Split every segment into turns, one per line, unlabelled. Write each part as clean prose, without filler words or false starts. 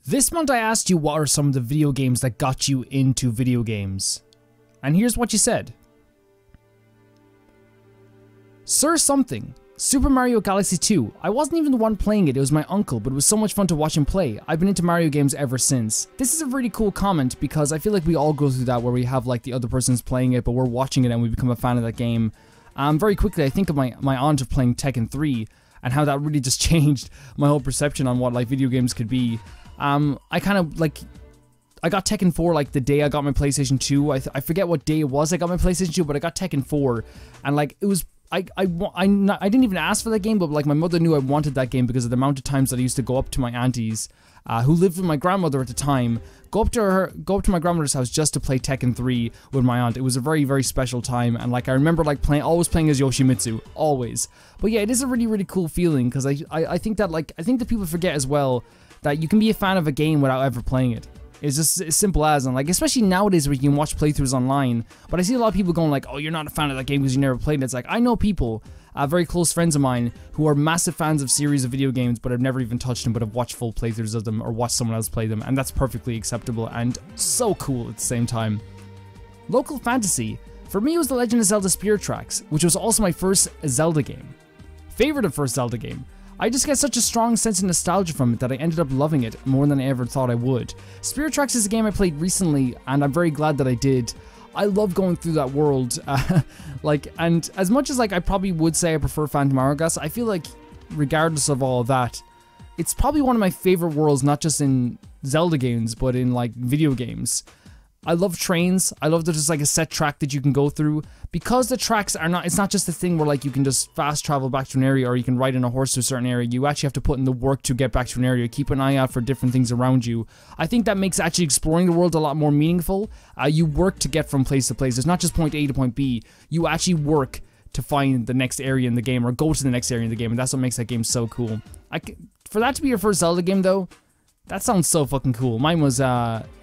This month I asked you what are some of the video games that got you into video games. And here's what you said. Sir Something, Super Mario Galaxy 2. I wasn't even the one playing it, it was my uncle, but it was so much fun to watch him play. I've been into Mario games ever since. This is a really cool comment because I feel like we all go through that where we have like the other person's playing it, but we're watching it and we become a fan of that game. Very quickly, I think of my aunt of playing Tekken 3 and how that really just changed my whole perception on what like video games could be. I kind of like, I got Tekken 4 like the day I got my PlayStation 2. I forget what day it was I got my PlayStation 2, but I got Tekken 4 and like it was, I didn't even ask for that game, but like my mother knew I wanted that game because of the amount of times that I used to go up to my aunties, who lived with my grandmother at the time, go up to my grandmother's house just to play Tekken 3 with my aunt. It was a very, very special time, and like I remember like always playing as Yoshimitsu, always. But yeah, it is a really, really cool feeling because I think that like, I think that people forget as well that you can be a fan of a game without ever playing it. It's just as simple as, and like especially nowadays where you can watch playthroughs online, but I see a lot of people going like, oh, you're not a fan of that game because you never played it. It's like, I know people, very close friends of mine who are massive fans of series of video games but have never even touched them, but have watched full playthroughs of them or watched someone else play them, and that's perfectly acceptable and so cool at the same time. Local fantasy, for me it was The Legend of Zelda Spirit Tracks, which was also my first Zelda game. Favorite of first Zelda game. I just get such a strong sense of nostalgia from it that I ended up loving it more than I ever thought I would. Spirit Tracks is a game I played recently and I'm very glad that I did. I love going through that world, and as much as like I probably would say I prefer Phantom Hourglass, I feel like regardless of all of that, it's probably one of my favorite worlds, not just in Zelda games, but in like video games. I love trains. I love that there's like a set track that you can go through because the tracks are not, it's not just a thing where like you can just fast travel back to an area or you can ride on a horse to a certain area. You actually have to put in the work to get back to an area, keep an eye out for different things around you. I think that makes actually exploring the world a lot more meaningful. You work to get from place to place. It's not just point A to point B. You actually work to find the next area in the game or go to the next area in the game, and that's what makes that game so cool. For that to be your first Zelda game though, that sounds so fucking cool. Mine was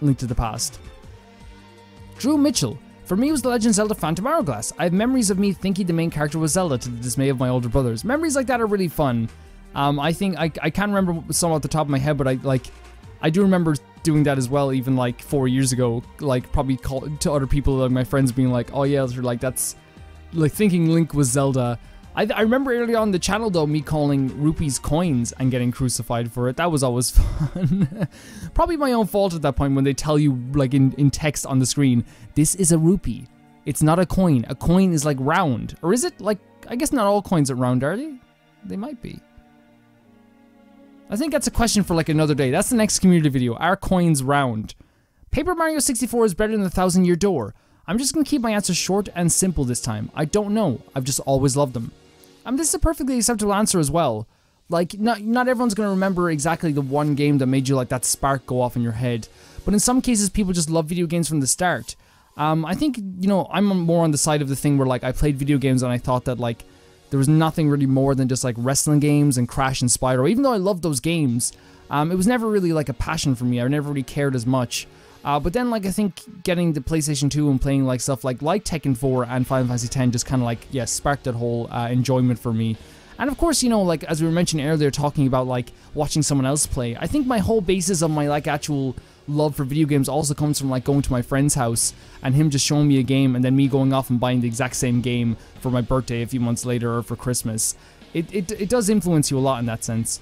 Link to the Past. Drew Mitchell. For me, it was The Legend of Zelda Phantom Hourglass. I have memories of me thinking the main character was Zelda to the dismay of my older brothers. Memories like that are really fun. I think, I can't remember some off the top of my head, but I do remember doing that as well, even like 4 years ago, like probably to other people, like my friends being like, oh yeah, like that's, like thinking Link was Zelda. I remember early on the channel though, me calling rupees coins and getting crucified for it. That was always fun. Probably my own fault at that point when they tell you like in text on the screen, this is a rupee. It's not a coin. A coin is like round. Or is it like, I guess not all coins are round, are they? They might be. I think that's a question for like another day. That's the next community video. Are coins round? Paper Mario 64 is better than the Thousand Year Door. I'm just gonna keep my answers short and simple this time. I don't know. I've just always loved them. This is a perfectly acceptable answer as well. Like, not everyone's going to remember exactly the one game that made you like that spark go off in your head. But in some cases, people just love video games from the start. I think, you know, I'm more on the side of the thing where like I played video games and I thought that like there was nothing really more than just like wrestling games and Crash and Spyro. Even though I loved those games, it was never really like a passion for me. I never really cared as much. But then, like, I think getting the PlayStation 2 and playing, like, stuff like Tekken 4 and Final Fantasy X just kind of, like, yeah, sparked that whole enjoyment for me. And, of course, you know, like, as we were mentioning earlier, talking about, like, watching someone else play, I think my whole basis of my, like, actual love for video games also comes from, like, going to my friend's house and him just showing me a game and then me going off and buying the exact same game for my birthday a few months later or for Christmas. It does influence you a lot in that sense.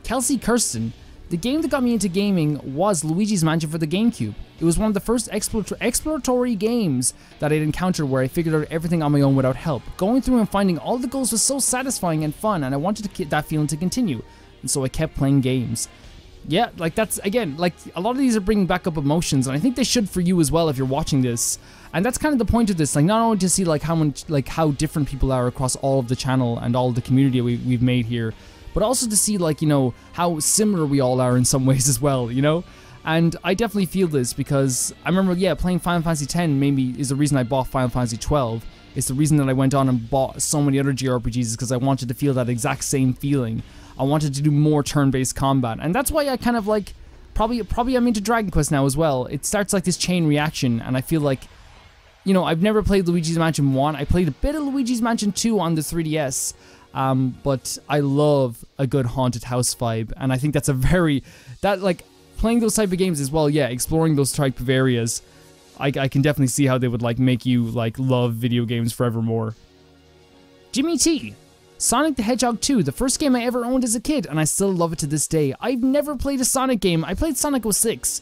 Kelsey Kirsten. The game that got me into gaming was Luigi's Mansion for the GameCube. It was one of the first exploratory games that I'd encountered where I figured out everything on my own without help. Going through and finding all the goals was so satisfying and fun, and I wanted that feeling to continue. And so I kept playing games. Yeah, like that's, again, like a lot of these are bringing back up emotions, and I think they should for you as well if you're watching this. And that's kind of the point of this, like not only to see like how different people are across all of the channel and all of the community we've made here, but also to see, like, you know, how similar we all are in some ways as well, you know? And I definitely feel this because I remember, yeah, playing Final Fantasy X maybe is the reason I bought Final Fantasy XII. It's the reason that I went on and bought so many other JRPGs is because I wanted to feel that exact same feeling. I wanted to do more turn-based combat. And that's why I kind of, like, probably I'm into Dragon Quest now as well. It starts like this chain reaction, and I feel like, you know, I've never played Luigi's Mansion 1. I played a bit of Luigi's Mansion 2 on the 3DS. But I love a good haunted house vibe, and I think that's like playing those type of games as well. Yeah, exploring those type of areas, I can definitely see how they would like make you like love video games forevermore. Jimmy T. Sonic the Hedgehog 2, the first game I ever owned as a kid, and I still love it to this day. I've never played a Sonic game. I played Sonic 06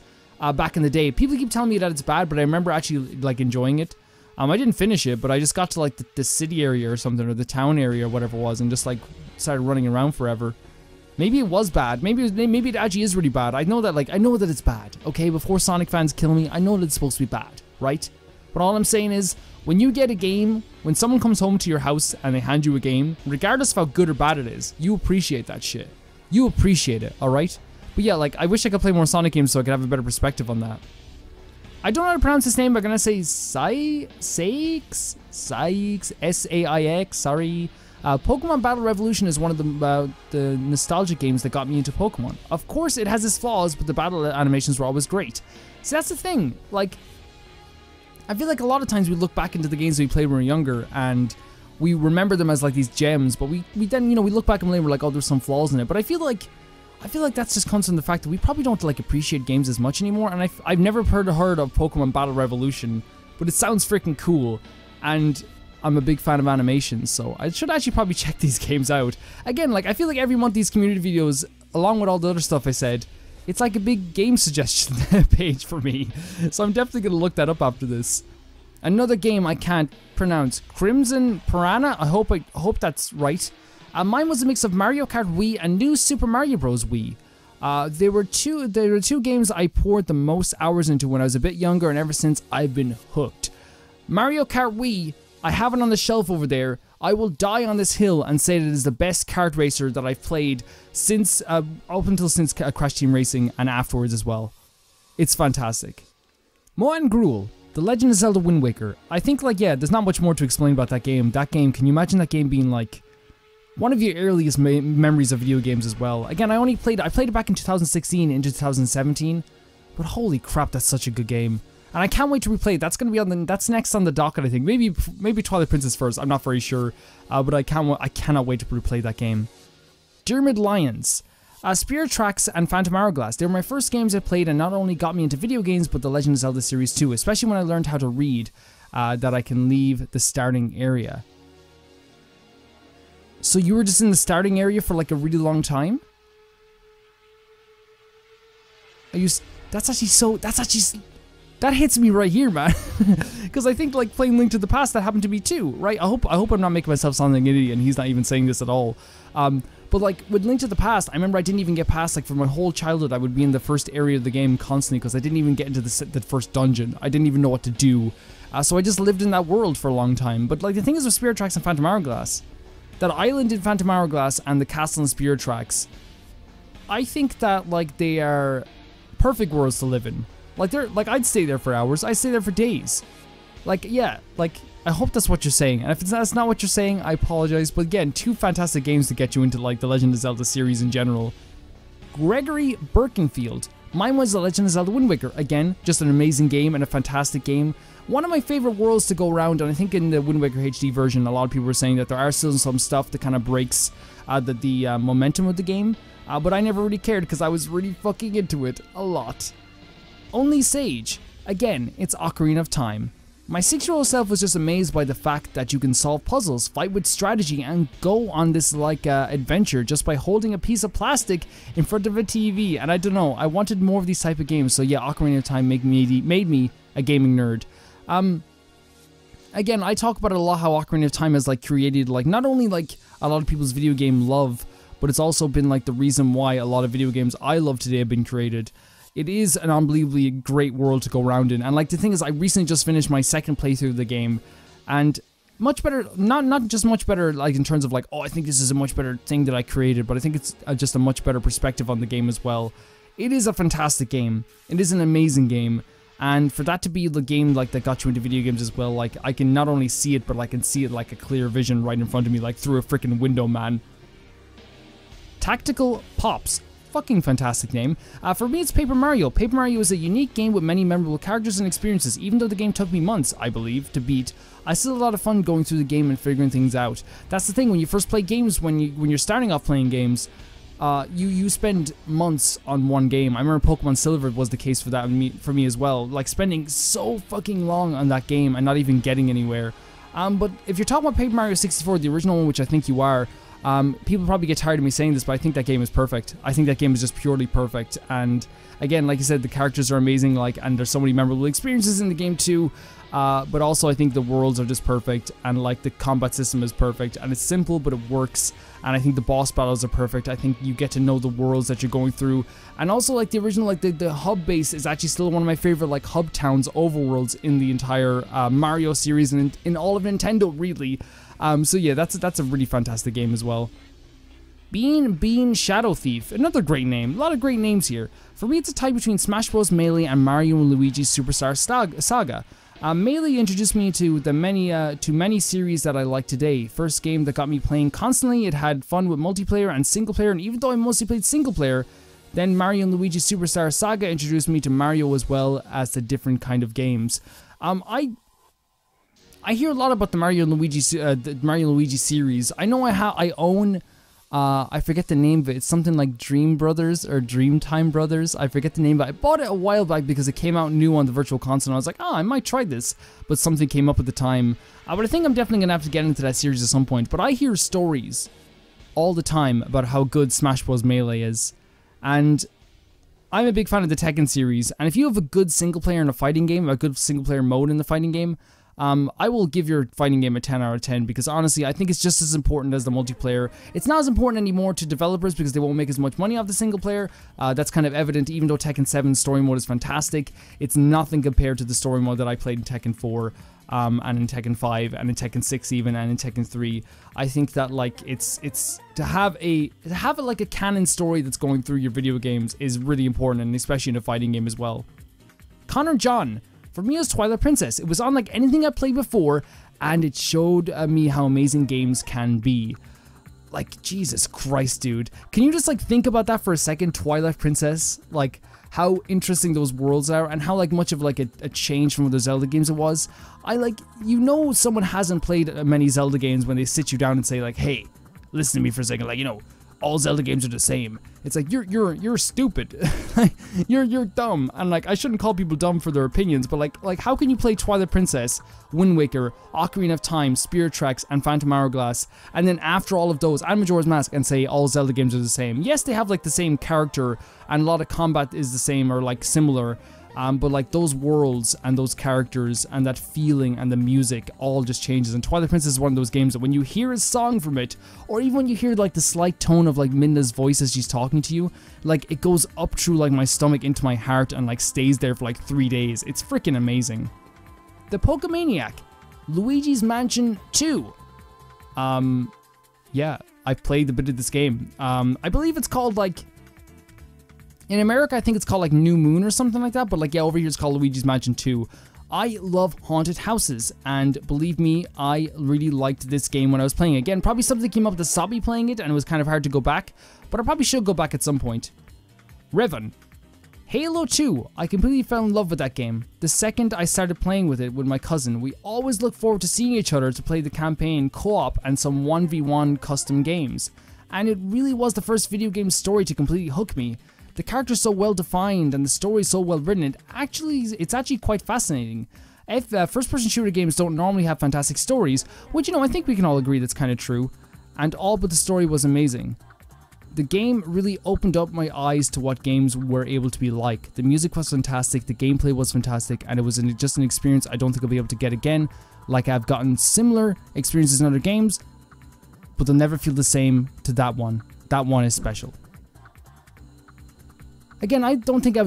back in the day. People keep telling me that it's bad, but I remember actually like enjoying it. I didn't finish it, but I just got to like the city area or something, or the town area or whatever it was, and just like started running around forever. Maybe it was bad. Maybe it actually is really bad. I know that it's bad. Okay, before Sonic fans kill me, I know that it's supposed to be bad, right? But all I'm saying is, when you get a game, when someone comes home to your house and they hand you a game, regardless of how good or bad it is, you appreciate that shit. You appreciate it, alright? But yeah, like, I wish I could play more Sonic games so I could have a better perspective on that. I don't know how to pronounce his name, but I'm gonna say Saix, S-A-I-X, sorry. Pokemon Battle Revolution is one of the nostalgic games that got me into Pokemon. Of course, it has its flaws, but the battle animations were always great. See, that's the thing, like, I feel like a lot of times we look back into the games we played when we were younger and we remember them as like these gems, but we then, you know, we look back and we're like, oh, there's some flaws in it. But I feel like that's just comes from the fact that we probably don't like appreciate games as much anymore. And I've never heard of Pokemon Battle Revolution, but it sounds freaking cool. And I'm a big fan of animations, so I should actually probably check these games out. Again, like, I feel like every month these community videos, along with all the other stuff I said, it's like a big game suggestion page for me. So I'm definitely going to look that up after this. Another game I can't pronounce. Crimson Piranha? I hope that's right. Mine was a mix of Mario Kart Wii and New Super Mario Bros. Wii. There were two games I poured the most hours into when I was a bit younger, and ever since I've been hooked. Mario Kart Wii, I have it on the shelf over there. I will die on this hill and say that it is the best kart racer that I've played since, up until Crash Team Racing and afterwards as well. It's fantastic. Moan Gruel, The Legend of Zelda Wind Waker. I think, like, yeah, there's not much more to explain about that game. That game, can you imagine that game being like one of your earliest memories of video games as well? Again, I played it back in 2016 into 2017, but holy crap, that's such a good game. And I can't wait to replay it. That's going to be that's next on the docket, I think. Maybe Twilight Princess first. I'm not very sure. But I cannot wait to replay that game. Dermid Lions. Spirit Tracks and Phantom Hourglass. They were my first games I played and not only got me into video games, but the Legend of Zelda series too. Especially when I learned how to read, that I can leave the starting area. So you were just in the starting area for like a really long time? That hits me right here, man. Because I think, like, playing Link to the Past, that happened to me too, right? I hope I'm not making myself sound like an idiot and he's not even saying this at all. But like, with Link to the Past, I remember I didn't even get past, like, for my whole childhood, I would be in the first area of the game constantly because I didn't even get into the first dungeon. I didn't even know what to do. So I just lived in that world for a long time. But, like, the thing is with Spirit Tracks and Phantom Hourglass, that island in Phantom Hourglass and the castle in Spirit Tracks, I think that, like, they are perfect worlds to live in. Like, I'd stay there for hours. I'd stay there for days. Like, yeah, like, I hope that's what you're saying. And if that's not what you're saying, I apologize. But again, two fantastic games to get you into, like, the Legend of Zelda series in general. Gregory Birkenfield. Mine was the Legend of Zelda Wind Waker. Again, just an amazing game and a fantastic game. One of my favorite worlds to go around, and I think in the Wind Waker HD version, a lot of people were saying that there are still some stuff that kind of breaks the momentum of the game. But I never really cared because I was really fucking into it a lot. Only Sage. Again, it's Ocarina of Time. My 6-year-old self was just amazed by the fact that you can solve puzzles, fight with strategy, and go on this adventure just by holding a piece of plastic in front of a TV. And I don't know, I wanted more of these type of games. So yeah, Ocarina of Time made me a gaming nerd. Again, I talk about it a lot how Ocarina of Time has like created like not only like a lot of people's video game love, but it's also been like the reason why a lot of video games I love today have been created. It is an unbelievably great world to go around in, and like the thing is, I recently just finished my second playthrough of the game, and much better, not just much better like in terms of like, oh, I think this is a much better thing that I created, but I think it's just a much better perspective on the game as well. It is a fantastic game. It is an amazing game, and for that to be the game like that got you into video games as well, like I can not only see it, but I can see it like a clear vision right in front of me, like through a freaking window, man. Tactical Pops. fucking fantastic name. For me, it's Paper Mario. Paper Mario is a unique game with many memorable characters and experiences. Even though the game took me months, I believe, to beat, I still had a lot of fun going through the game and figuring things out. That's the thing, when you first play games, when you're starting off playing games, you spend months on one game. I remember Pokemon Silver was the case for that for me as well. Like, spending so fucking long on that game and not even getting anywhere. But if you're talking about Paper Mario 64, the original one, which I think you are, people probably get tired of me saying this, but I think that game is perfect. I think that game is just purely perfect. And again, like I said, the characters are amazing, and there's so many memorable experiences in the game too. But also I think the worlds are just perfect, and like the combat system is perfect, and it's simple but it works. And I think the boss battles are perfect. I think you get to know the worlds that you're going through, and also like the original, like the hub base is actually still one of my favorite like hub towns, overworlds in the entire Mario series and in all of Nintendo, really. So yeah, that's a really fantastic game as well. Bean Shadow Thief, another great name. A lot of great names here. For me, it's a tie between Smash Bros. Melee and Mario and Luigi's Superstar Saga. Melee introduced me to the many series that I like today. First game that got me playing constantly. It had fun with multiplayer and single player, and even though I mostly played single player, then Mario and Luigi's Superstar Saga introduced me to Mario as well as the different kind of games. I hear a lot about the Mario and Luigi series. I know I own. I forget the name of it. It's something like Dream Brothers or Dreamtime Brothers. I forget the name, but I bought it a while back because it came out new on the Virtual Console. And I was like, oh, I might try this. But something came up at the time. But I think I'm definitely going to have to get into that series at some point. But I hear stories all the time about how good Smash Bros. Melee is. And I'm a big fan of the Tekken series. And if you have a good single player in a fighting game, a good single player mode in the fighting game, I will give your fighting game a 10 out of 10 because honestly, I think it's just as important as the multiplayer. It's not as important anymore to developers because they won't make as much money off the single player. That's kind of evident. Even though Tekken 7's story mode is fantastic, it's nothing compared to the story mode that I played in Tekken 4 and in Tekken 5 and in Tekken 6 even and in Tekken 3. I think that like it's to have like a canon story that's going through your video games is really important, and especially in a fighting game as well. Connor John. For me, it was Twilight Princess. It was unlike anything I played before, and it showed me how amazing games can be. Like, Jesus Christ, dude. Can you just, like, think about that for a second? Twilight Princess? Like, how interesting those worlds are, and how, like, much of, like, a change from the Zelda games it was. You know someone hasn't played many Zelda games when they sit you down and say, like, hey, listen to me for a second, like, you know, all Zelda games are the same. It's like, you're stupid. you're dumb. And like, I shouldn't call people dumb for their opinions, but like how can you play Twilight Princess, Wind Waker, Ocarina of Time, Spirit Tracks, and Phantom Hourglass, and then after all of those, and Majora's Mask, and say all Zelda games are the same? Yes, they have like the same character, and a lot of combat is the same or like similar, but like those worlds and those characters and that feeling and the music all just changes. And Twilight Princess is one of those games that when you hear a song from it, or even when you hear like the slight tone of like Midna's voice as she's talking to you, like it goes up through like my stomach into my heart and like stays there for like 3 days. It's freaking amazing. The Pokemaniac, Luigi's Mansion 2. Yeah, I played a bit of this game. I believe it's called like, in America, I think it's called like New Moon or something like that, but like, yeah, over here it's called Luigi's Mansion 2. I love haunted houses, and believe me, I really liked this game when I was playing it. Again, probably something came up to stop me playing it, and it was kind of hard to go back, but I probably should go back at some point. Revan. Halo 2, I completely fell in love with that game. The second I started playing with it with my cousin, we always looked forward to seeing each other to play the campaign, co-op, and some 1v1 custom games. And it really was the first video game story to completely hook me. The character's so well defined and the story's so well written, it's actually quite fascinating. If first-person shooter games don't normally have fantastic stories, which, you know, I think we can all agree that's kind of true, and all but the story was amazing. The game really opened up my eyes to what games were able to be like. The music was fantastic, the gameplay was fantastic, and it was just an experience I don't think I'll be able to get again. Like, I've gotten similar experiences in other games, but they'll never feel the same to that one. That one is special. Again, I don't think I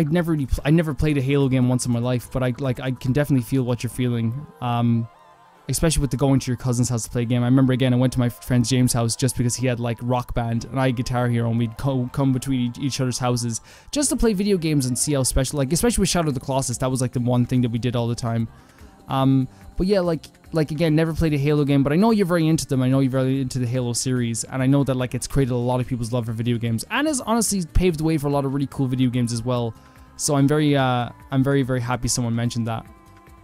never played a Halo game once in my life, but I can definitely feel what you're feeling. Especially with the going to your cousin's house to play a game. I remember, again, I went to my friend James' house just because he had like Rock Band and I had Guitar Hero, and we'd come between each other's houses just to play video games and see how special, like especially with Shadow of the Colossus, that was like the one thing that we did all the time. But yeah, like again, never played a Halo game, but I know you're very into them. I know you're very into the Halo series, and I know that like it's created a lot of people's love for video games, and has honestly paved the way for a lot of really cool video games as well. So I'm very happy someone mentioned that.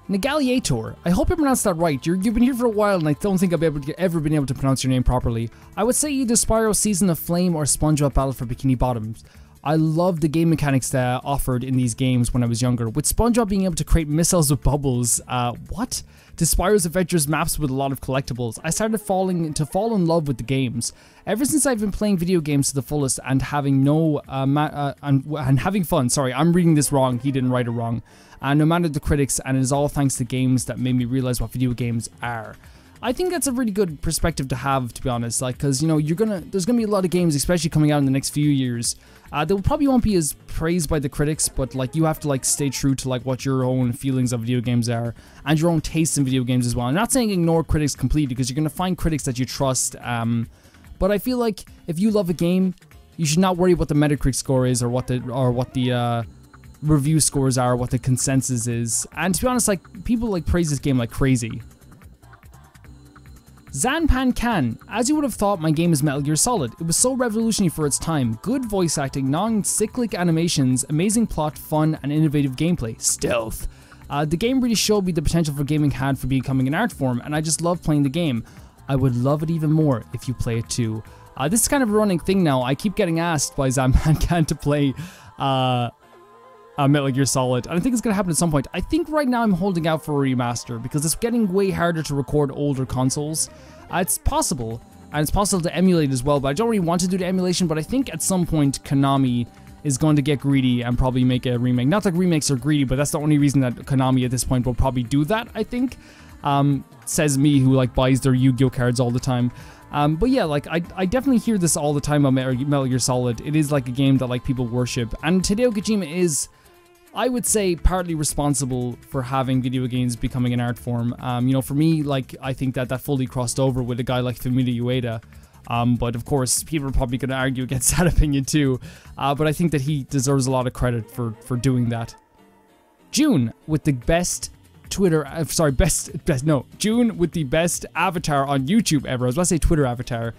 Negaliator, I hope I pronounced that right. You've been here for a while, and I don't think I've ever been able to pronounce your name properly. I would say either Spyro Season of Flame or SpongeBob Battle for Bikini Bottoms. I love the game mechanics that offered in these games when I was younger, with SpongeBob being able to create missiles with bubbles, to Spyro's Adventures maps with a lot of collectibles. I started fall in love with the games. Ever since I've been playing video games to the fullest and having and having fun. Sorry, I'm reading this wrong. He didn't write it wrong. No matter the critics, and it is all thanks to games that made me realize what video games are. I think that's a really good perspective to have, to be honest, like, because, you know, there's gonna be a lot of games, especially coming out in the next few years, that probably won't be as praised by the critics, but, like, you have to, like, stay true to, like, what your own feelings of video games are, and your own tastes in video games as well. I'm not saying ignore critics completely, because you're gonna find critics that you trust, but I feel like if you love a game, you should not worry what the Metacritic score is, or what the review scores are, what the consensus is, and to be honest, like, people, like, praise this game like crazy. Zanpan Can, as you would have thought, my game is Metal Gear Solid. It was so revolutionary for its time. Good voice acting, non-cyclic animations, amazing plot, fun, and innovative gameplay. Stealth. The game really showed me the potential for gaming had for becoming an art form, and I just love playing the game. I would love it even more if you play it too. This is kind of a running thing now. I keep getting asked by Zanpan Can to play Metal Gear Solid, and I think it's going to happen at some point. I think right now I'm holding out for a remaster because it's getting way harder to record older consoles. It's possible, and it's possible to emulate as well, but I don't really want to do the emulation, but I think at some point Konami is going to get greedy and probably make a remake. Not that remakes are greedy, but that's the only reason that Konami at this point will probably do that, I think. Says me, who like buys their Yu-Gi-Oh cards all the time. But yeah, like, I definitely hear this all the time on Metal Gear Solid. It is like a game that like people worship, and Hideo Kojima is, I would say, partly responsible for having video games becoming an art form. You know, for me, like, I think that fully crossed over with a guy like Fumito Ueda. But of course, people are probably going to argue against that opinion too. But I think that he deserves a lot of credit for doing that. June with the best June with the best avatar on YouTube ever. I was about to say Twitter avatar.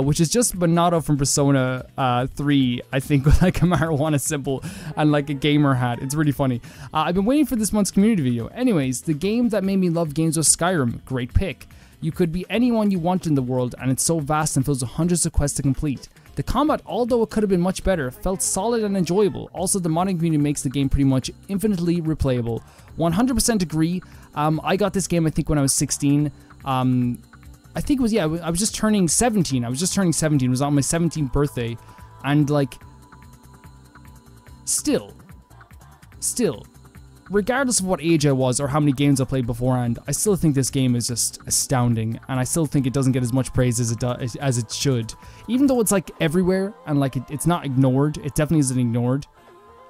Which is just Minato from Persona 3, I think, with like a marijuana symbol and like a gamer hat. It's really funny. I've been waiting for this month's community video. Anyways, the game that made me love games was Skyrim. Great pick. You could be anyone you want in the world, and it's so vast and fills with hundreds of quests to complete. The combat, although it could have been much better, felt solid and enjoyable. Also, the modding community makes the game pretty much infinitely replayable. 100% agree. I got this game, I think, when I was 16. I think it was, yeah, I was just turning 17. It was on my 17th birthday. And, like, still, regardless of what age I was or how many games I played beforehand, I still think this game is just astounding. And I still think it doesn't get as much praise as it should. Even though it's, like, everywhere and, like, it's not ignored. It definitely isn't ignored.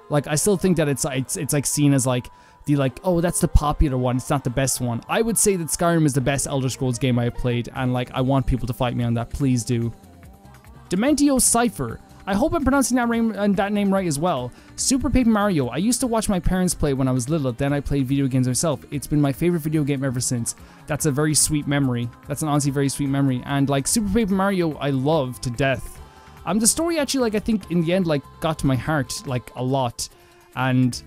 Like, I still think that it's like, seen as, like, oh, that's the popular one, it's not the best one. I would say that Skyrim is the best Elder Scrolls game I have played, and like, I want people to fight me on that, please do. Dementio Cypher. I hope I'm pronouncing that name right as well. Super Paper Mario. I used to watch my parents play when I was little, then I played video games myself. It's been my favorite video game ever since. That's a very sweet memory. That's an honestly very sweet memory. And like, Super Paper Mario, I love to death. The story actually, like, I think in the end, like, got to my heart, like, a lot. And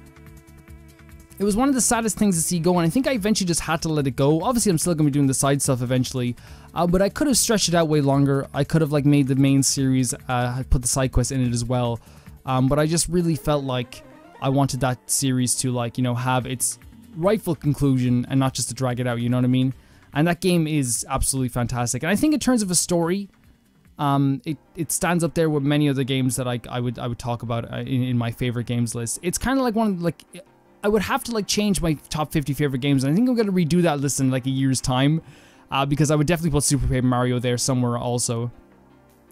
it was one of the saddest things to see go, and I think I eventually just had to let it go. Obviously, I'm still going to be doing the side stuff eventually, but I could have stretched it out way longer. I could have, like, made the main series, put the side quests in it as well, but I just really felt like I wanted that series to, like, you know, have its rightful conclusion and not just to drag it out, you know what I mean? And that game is absolutely fantastic, and I think in terms of a story, it stands up there with many other games that I would talk about in my favorite games list. It's kind of like one of, like, I would have to like change my top 50 favorite games, and I think I'm going to redo that list in like a year's time, because I would definitely put Super Paper Mario there somewhere also.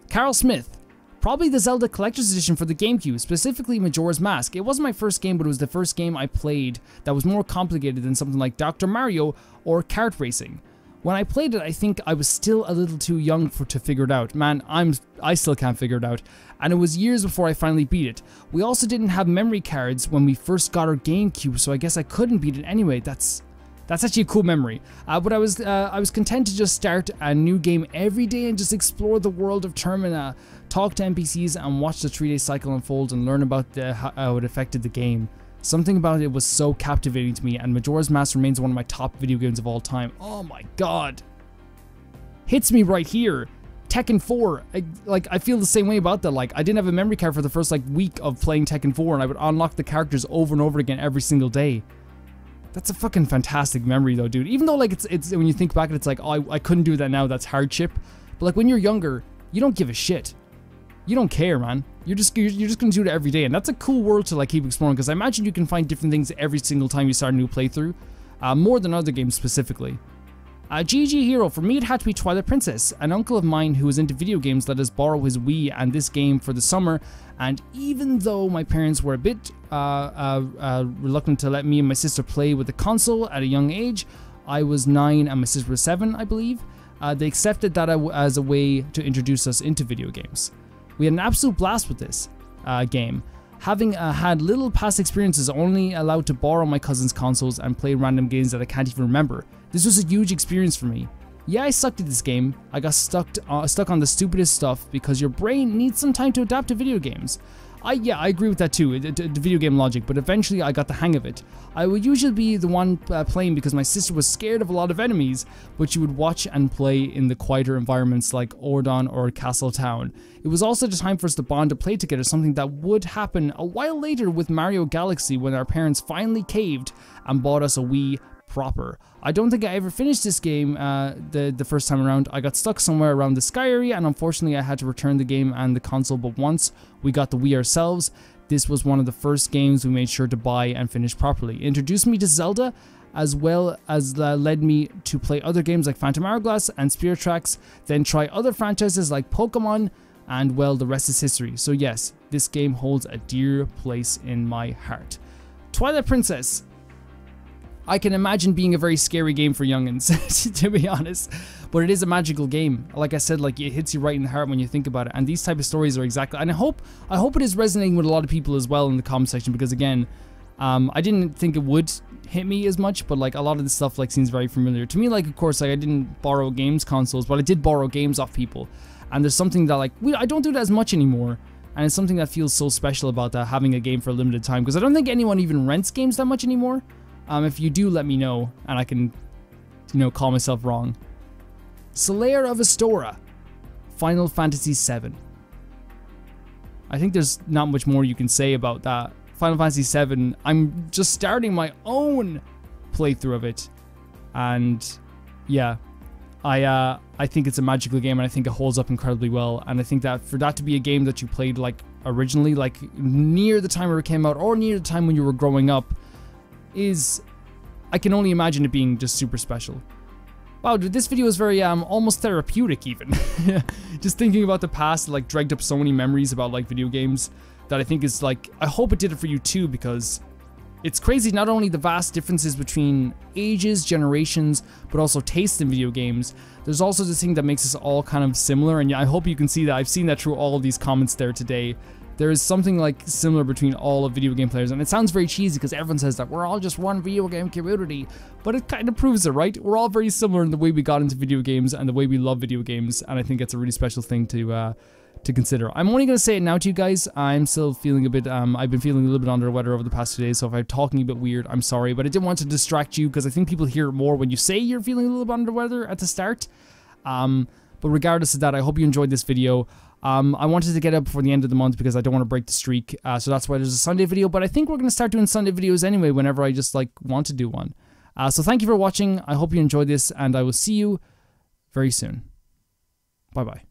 Carol Smith. Probably the Zelda Collector's Edition for the GameCube, specifically Majora's Mask. It wasn't my first game, but it was the first game I played that was more complicated than something like Dr. Mario or kart racing. When I played it, I think I was still a little too young to figure it out. Man, I still can't figure it out. And it was years before I finally beat it. We also didn't have memory cards when we first got our GameCube, so I guess I couldn't beat it anyway. That's That's actually a cool memory. But I was content to just start a new game every day and just explore the world of Termina, talk to NPCs and watch the 3-day cycle unfold and learn about how it affected the game. Something about it was so captivating to me, and Majora's Mask remains one of my top video games of all time. Oh my god. Hits me right here. Tekken 4, I feel the same way about that. Like, I didn't have a memory card for the first like week of playing Tekken 4, and I would unlock the characters over and over again every single day. That's a fucking fantastic memory though, dude. Even though like it's when you think back, it's like, oh, I couldn't do that now, that's hardship. But like when you're younger, you don't give a shit. You don't care, man. You're just gonna do it every day, and that's a cool world to like keep exploring, because I imagine you can find different things every single time you start a new playthrough, more than other games specifically. GG Hero, for me it had to be Twilight Princess. An uncle of mine who was into video games let us borrow his Wii and this game for the summer, and even though my parents were a bit reluctant to let me and my sister play with the console at a young age, I was 9 and my sister was 7, I believe, they accepted that as a way to introduce us into video games. We had an absolute blast with this game. Having had little past experiences, only allowed to borrow my cousin's consoles and play random games that I can't even remember. This was a huge experience for me. Yeah, I sucked at this game. I got stuck on the stupidest stuff because your brain needs some time to adapt to video games. Yeah, I agree with that too, the video game logic, but eventually I got the hang of it. I would usually be the one playing because my sister was scared of a lot of enemies, but she would watch and play in the quieter environments like Ordon or Castle Town. It was also the time for us to bond to play together, something that would happen a while later with Mario Galaxy when our parents finally caved and bought us a Wii proper. I don't think I ever finished this game the first time around. I got stuck somewhere around the sky area, and unfortunately I had to return the game and the console, but once we got the Wii ourselves, this was one of the first games we made sure to buy and finish properly. It introduced me to Zelda, as well as led me to play other games like Phantom Hourglass and Spirit Tracks, then try other franchises like Pokemon, and well, the rest is history. So yes, this game holds a dear place in my heart. Twilight Princess. I can imagine being a very scary game for youngins, to be honest, but it is a magical game. Like I said, like it hits you right in the heart when you think about it, and these type of stories are exactly, and I hope it is resonating with a lot of people as well in the comment section, because again, I didn't think it would hit me as much, but like a lot of this stuff like seems very familiar to me. Like, of course, like I didn't borrow games consoles, but I did borrow games off people, and there's something that like I don't do that as much anymore. And it's something that feels so special about that, having a game for a limited time, because I don't think anyone even rents games that much anymore. If you do, let me know, and I can, call myself wrong. Slayer of Astora, Final Fantasy VII. I think there's not much more you can say about that. Final Fantasy VII, I'm just starting my own playthrough of it, and yeah, I think it's a magical game, and I think it holds up incredibly well, and I think that for that to be a game that you played like originally, like near the time where it came out, or near the time when you were growing up, I can only imagine it being just super special. Wow, dude, this video is very almost therapeutic even. Just thinking about the past, like dragged up so many memories about like video games that I think is like, I hope it did it for you too, because it's crazy not only the vast differences between ages, generations, but also taste in video games. There's also this thing that makes us all kind of similar, and I hope you can see that. I've seen that through all of these comments there today. There is something like similar between all of video game players, and it sounds very cheesy because everyone says that we're all just one video game community, but it kind of proves it, right? We're all very similar in the way we got into video games and the way we love video games, and I think it's a really special thing to consider. I'm only going to say it now to you guys. I'm still feeling a bit, I've been feeling a little bit under the weather over the past 2 days, so if I'm talking a bit weird, I'm sorry, but I didn't want to distract you because I think people hear it more when you say you're feeling a little bit under the weather at the start. But regardless of that, I hope you enjoyed this video. I wanted to get up before the end of the month because I don't want to break the streak, so that's why there's a Sunday video, but I think we're going to start doing Sunday videos anyway whenever I just like want to do one. So thank you for watching, I hope you enjoyed this, and I will see you very soon. Bye bye.